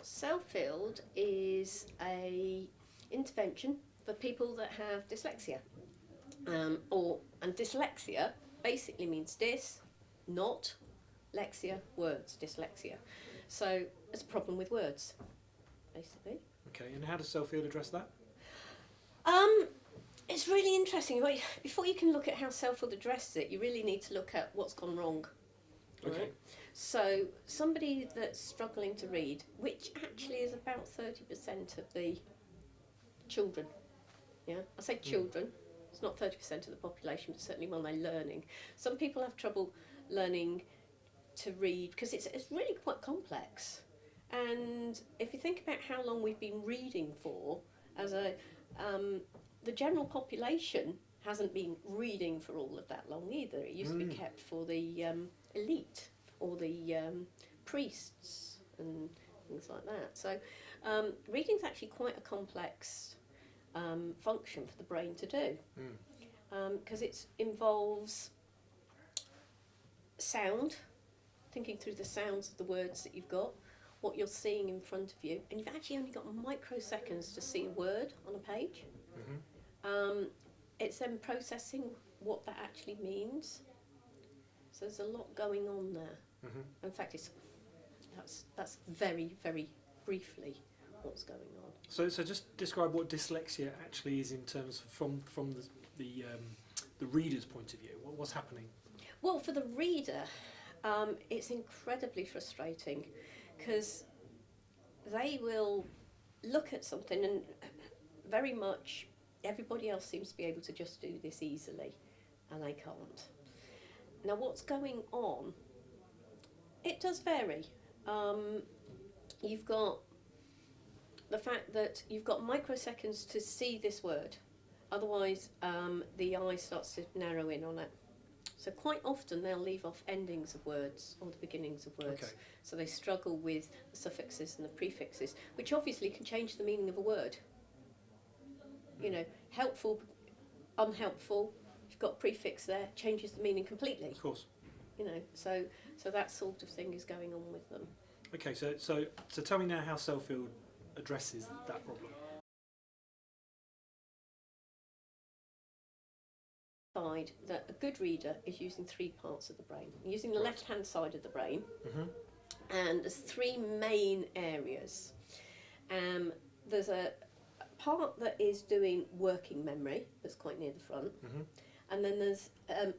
Cellfield is a intervention for people that have dyslexia. And dyslexia basically means not, lexia, words, dyslexia. So it's a problem with words, basically. Okay, and how does Cellfield address that? It's really interesting. Before you can look at how Cellfield addresses it, you really need to look at what's gone wrong. Okay. Right? So somebody that's struggling to read, which actually is about 30% of the children. Yeah, I say children. It's not 30% of the population, but certainly when they're learning. Some people have trouble learning to read because it's really quite complex. And if you think about how long we've been reading for, the general population hasn't been reading for all of that long either. It used to be kept for the elite or the priests and things like that. So reading's actually quite a complex function for the brain to do, because it involves sound, thinking through the sounds of the words that you've got, what you're seeing in front of you, and you've actually only got microseconds to see a word on a page. It's then processing what that actually means. So there's a lot going on there. In fact, that's very, very briefly what's going on. So just describe what dyslexia actually is in terms from the reader's point of view. What's happening? Well, for the reader, it's incredibly frustrating because they will look at something and very much everybody else seems to be able to just do this easily, and they can't. Now, what's going on? It does vary. You've got the fact that you've got microseconds to see this word, otherwise the eye starts to narrow in on it. So quite often they'll leave off endings of words or the beginnings of words. Okay. So they struggle with the suffixes and the prefixes, which obviously can change the meaning of a word. You know, helpful, unhelpful, if you've got a prefix there, changes the meaning completely. Of course. You know, so that sort of thing is going on with them. Okay, so tell me now how Cellfield addresses that problem. That a good reader is using three parts of the brain. Using the left-hand side of the brain, and there's three main areas. There's a part that is doing working memory, that's quite near the front, and then there's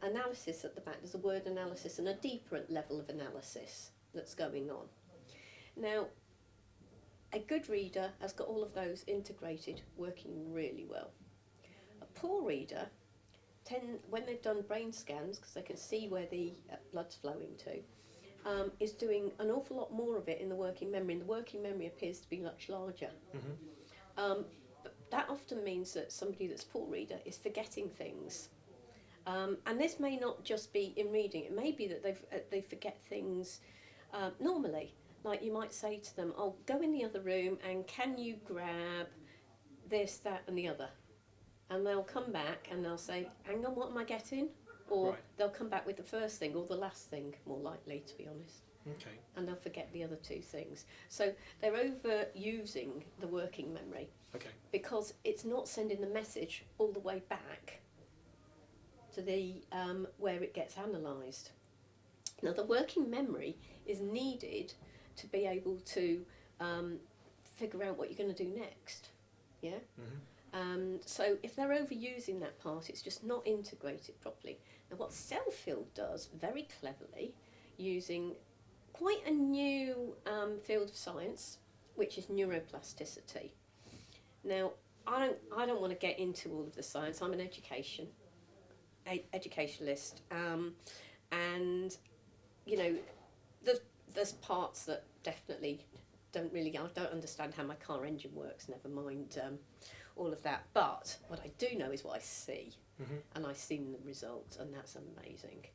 analysis at the back. There's a word analysis and a deeper level of analysis that's going on. Now, a good reader has got all of those integrated, working really well. A poor reader, when they've done brain scans, because they can see where the blood's flowing to, is doing an awful lot more of it in the working memory, and the working memory appears to be much larger. But that often means that somebody that's a poor reader is forgetting things. And this may not just be in reading, it may be that they forget things normally. Like you might say to them, "Oh, go in the other room and can you grab this, that and the other?" And they'll come back and they'll say, "Hang on, what am I getting?" Or they'll come back with the first thing or the last thing, more likely, to be honest. Okay. And they'll forget the other two things. So they're overusing the working memory. Okay. Because it's not sending the message all the way back to the where it gets analysed. Now, the working memory is needed to be able to figure out what you're going to do next. Yeah? So if they're overusing that part, it's just not integrated properly. Now, what Cellfield does very cleverly, using quite a new field of science, which is neuroplasticity. Now, I don't want to get into all of the science. I'm an educationalist, and you know, there's parts that definitely I don't understand how my car engine works. Never mind all of that. But what I do know is what I see, and I've seen the results, and that's amazing.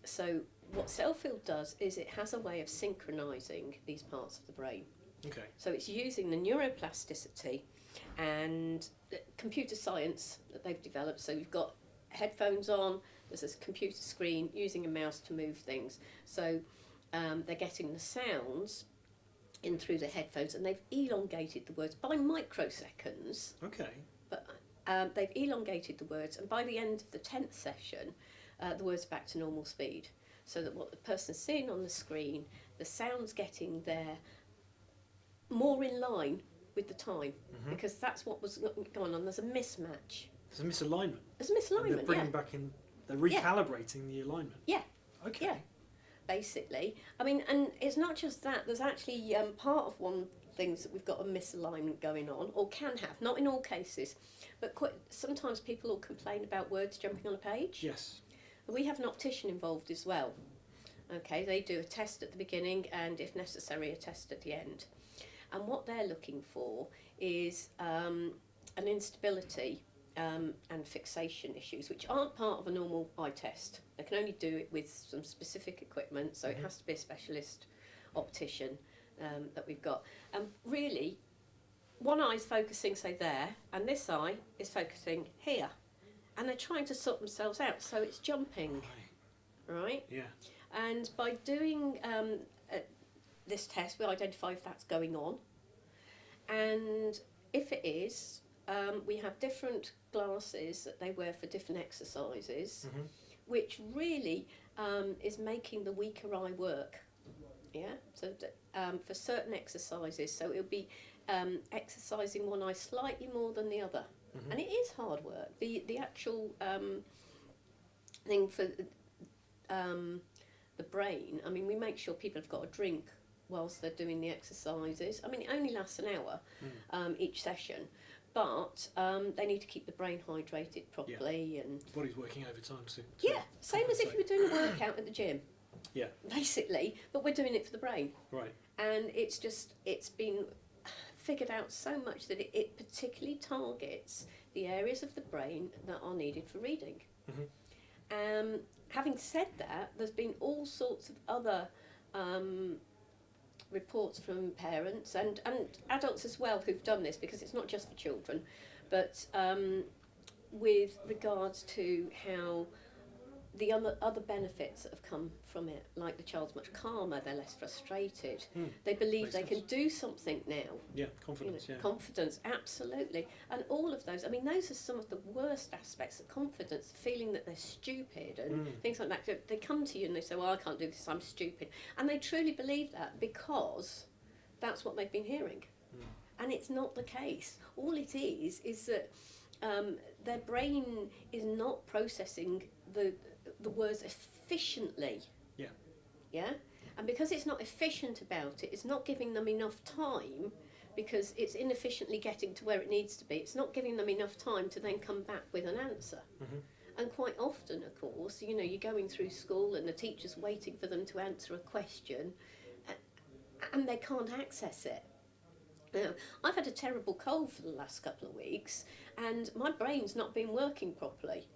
So what Cellfield does is it has a way of synchronising these parts of the brain. Okay. So it's using the neuroplasticity and computer science that they've developed. So you've got headphones on, there's this computer screen, using a mouse to move things. So they're getting the sounds in through the headphones, and they've elongated the words by microseconds. Okay. But they've elongated the words, and by the end of the 10th session, the words are back to normal speed. So that what the person's seeing on the screen, the sound's getting there more in line with the time, because that's what was going on. There's a mismatch. There's a misalignment. There's a misalignment, And they're bringing back in, they're recalibrating the alignment. Yeah. Okay. Yeah. Basically. I mean, and it's not just that. There's actually part of one things that we've got a misalignment going on, or can have, not in all cases, but sometimes people will complain about words jumping on a page. Yes. We have an optician involved as well. Okay, they do a test at the beginning and, if necessary, a test at the end. And what they're looking for is an instability and fixation issues, which aren't part of a normal eye test. They can only do it with some specific equipment, so it has to be a specialist optician that we've got. And really, one eye's focusing, say, there, and this eye is focusing here. And they're trying to sort themselves out, so it's jumping, right? Yeah. And by doing this test, we identify if that's going on. And if it is, we have different glasses that they wear for different exercises, which really is making the weaker eye work. Yeah. So for certain exercises, so it'll be exercising one eye slightly more than the other. And it is hard work. The actual thing for the brain, I mean, we make sure people have got a drink whilst they're doing the exercises. I mean, it only lasts an hour each session, but they need to keep the brain hydrated properly. And the body's working overtime to same as if you were doing a workout at the gym. Yeah. Basically, but we're doing it for the brain. Right. And it's been figured out so much that it particularly targets the areas of the brain that are needed for reading. Having said that, there's been all sorts of other reports from parents and adults as well who've done this, because it's not just for children, but with regards to how the other benefits that have come from it, like the child's much calmer, they're less frustrated, they believe they can do something now. Yeah, confidence, Confidence, absolutely. And all of those, I mean, those are some of the worst aspects of confidence, feeling that they're stupid and things like that. So they come to you and they say, well, I can't do this, I'm stupid. And they truly believe that because that's what they've been hearing. And it's not the case. All it is that their brain is not processing the words efficiently. Yeah? And because it's not efficient about it, it's not giving them enough time, because it's inefficiently getting to where it needs to be. It's not giving them enough time to then come back with an answer. And quite often, of course, you know, you're going through school and the teacher's waiting for them to answer a question and they can't access it. Now, I've had a terrible cold for the last couple of weeks and my brain's not been working properly.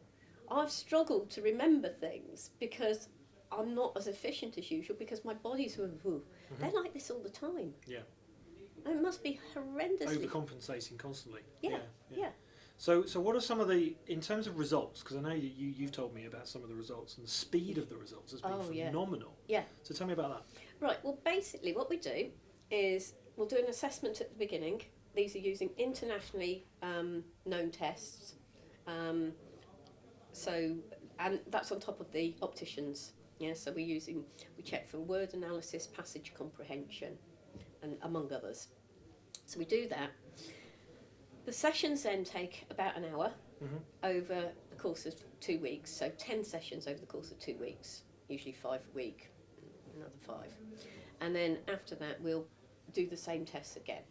I've struggled to remember things because I'm not as efficient as usual, because my body's they're like this all the time. Yeah. And it must be horrendously Overcompensating constantly. Yeah. So what are some of the, in terms of results, because I know you've told me about some of the results, and the speed of the results has been phenomenal. Yeah. So tell me about that. Right, well, basically what we do is we'll do an assessment at the beginning. These are using internationally known tests. And that's on top of the opticians. Yeah, so we check for word analysis, passage comprehension, and among others. So we do that. The sessions then take about an hour over the course of 2 weeks. So 10 sessions over the course of 2 weeks, usually 5 a week, another 5. And then after that, we'll do the same tests again.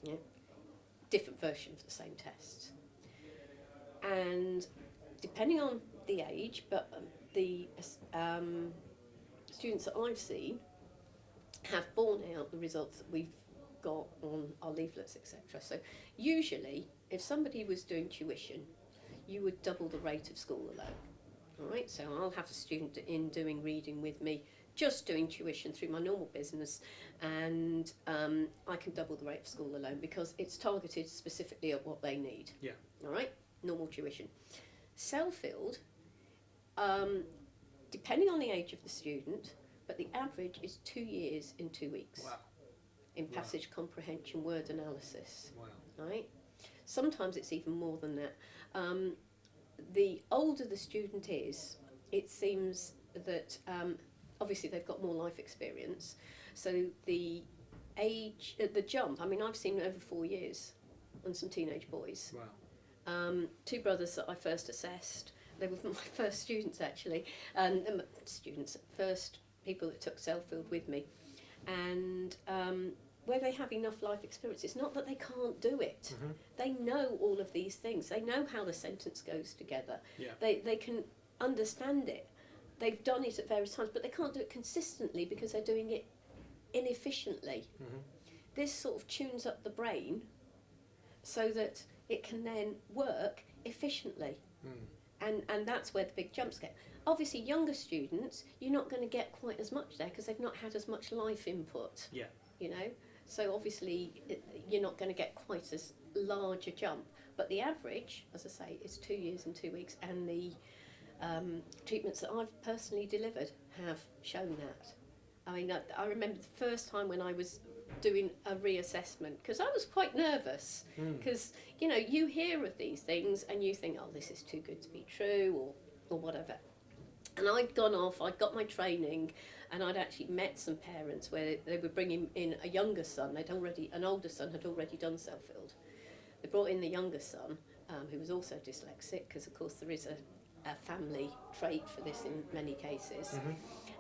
Yeah, different version of the same tests. And depending on the age, but the students that I've seen have borne out the results that we've got on our leaflets, etc. So usually, if somebody was doing tuition, you would double the rate of school alone. All right, so I'll have a student in doing reading with me, just doing tuition through my normal business, and I can double the rate of school alone because it's targeted specifically at what they need. Yeah. All right, normal tuition. Cellfield, depending on the age of the student, but the average is 2 years in 2 weeks. Wow. in Wow. passage comprehension, word analysis, Wow. right? Sometimes it's even more than that. The older the student is, it seems that obviously they've got more life experience, so the age, the jump, I mean, I've seen over 4 years on some teenage boys. Wow. 2 brothers that I first assessed, they were my first students actually, and first people that took Cellfield with me, and where they have enough life experience, it's not that they can't do it. Mhm. They know all of these things. They know how the sentence goes together. Yeah. They can understand it. They've done it at various times, but they can't do it consistently because they're doing it inefficiently. Mhm. This sort of tunes up the brain so that it can then work efficiently. Mm. And that's where the big jumps get. Obviously, younger students, you're not going to get quite as much there because they've not had as much life input. Yeah. You know, so obviously you're not going to get quite as large a jump. But the average, as I say, is 2 years and 2 weeks, and the treatments that I've personally delivered have shown that. I mean, I remember the first time when I was doing a reassessment, because I was quite nervous, because you know, you hear of these things and you think, oh, this is too good to be true, or whatever. And I'd gone off, I'd got my training, and I'd actually met some parents where they were bringing in a younger son. An older son had already done Cellfield. They brought in the younger son, who was also dyslexic, because of course there is a family trait for this in many cases. Mm-hmm.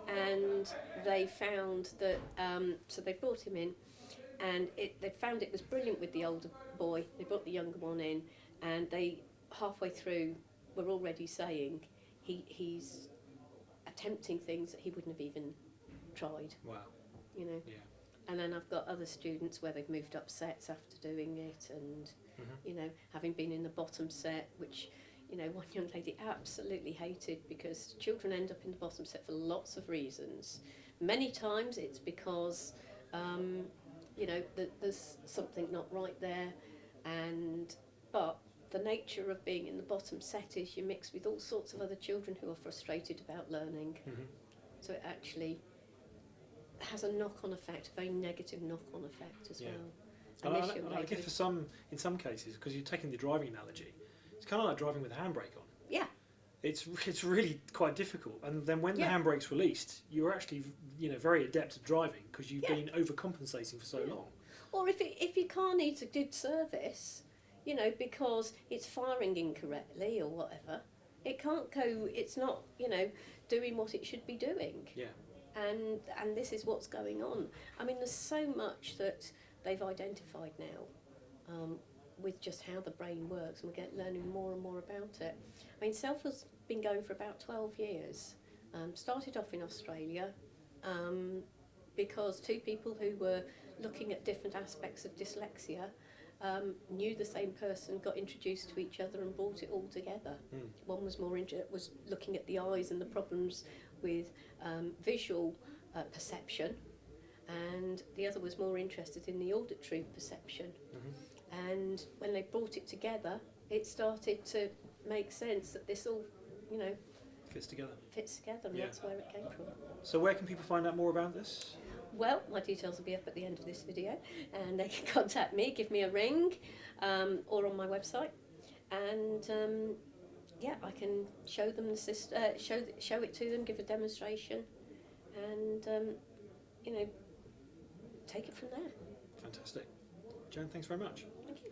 And they found that, so they brought him in, and they found it was brilliant with the older boy. They brought the younger one in, and they, halfway through, were already saying he's attempting things that he wouldn't have even tried. Wow. You know. Yeah. And then I've got other students where they've moved up sets after doing it, and you know, having been in the bottom set, which, you know, one young lady absolutely hated, because children end up in the bottom set for lots of reasons. Many times it's because you know, there's something not right there, but the nature of being in the bottom set is you're mixed with all sorts of other children who are frustrated about learning. Mm-hmm. So it actually has a knock-on effect, a very negative knock-on effect as Yeah. well. And I guess in some cases, because you're taking the driving analogy, it's kind of like driving with a handbrake on. Yeah. It's really quite difficult, and then when Yeah. the handbrake's released, you're actually, you know, very adept at driving because you've Yeah. been overcompensating for so long. Or if your car needs a good service, you know, because it's firing incorrectly or whatever, it can't go. It's not, you know, doing what it should be doing. Yeah. And this is what's going on. I mean, there's so much that they've identified now with just how the brain works, and we're learning more and more about it. I mean, Cellfield's been going for about 12 years. Started off in Australia because 2 people who were looking at different aspects of dyslexia knew the same person, got introduced to each other and brought it all together. One was was looking at the eyes and the problems with visual perception, and the other was more interested in the auditory perception. Mm-hmm. And when they brought it together, it started to make sense that this all, you know, Fits together. and Yeah. that's where it came from. So where can people find out more about this? Well, my details will be up at the end of this video, and they can contact me, give me a ring, or on my website, and yeah, I can show them show it to them, give a demonstration, and you know, take it from there. Fantastic. Joan, thanks very much. Thank you.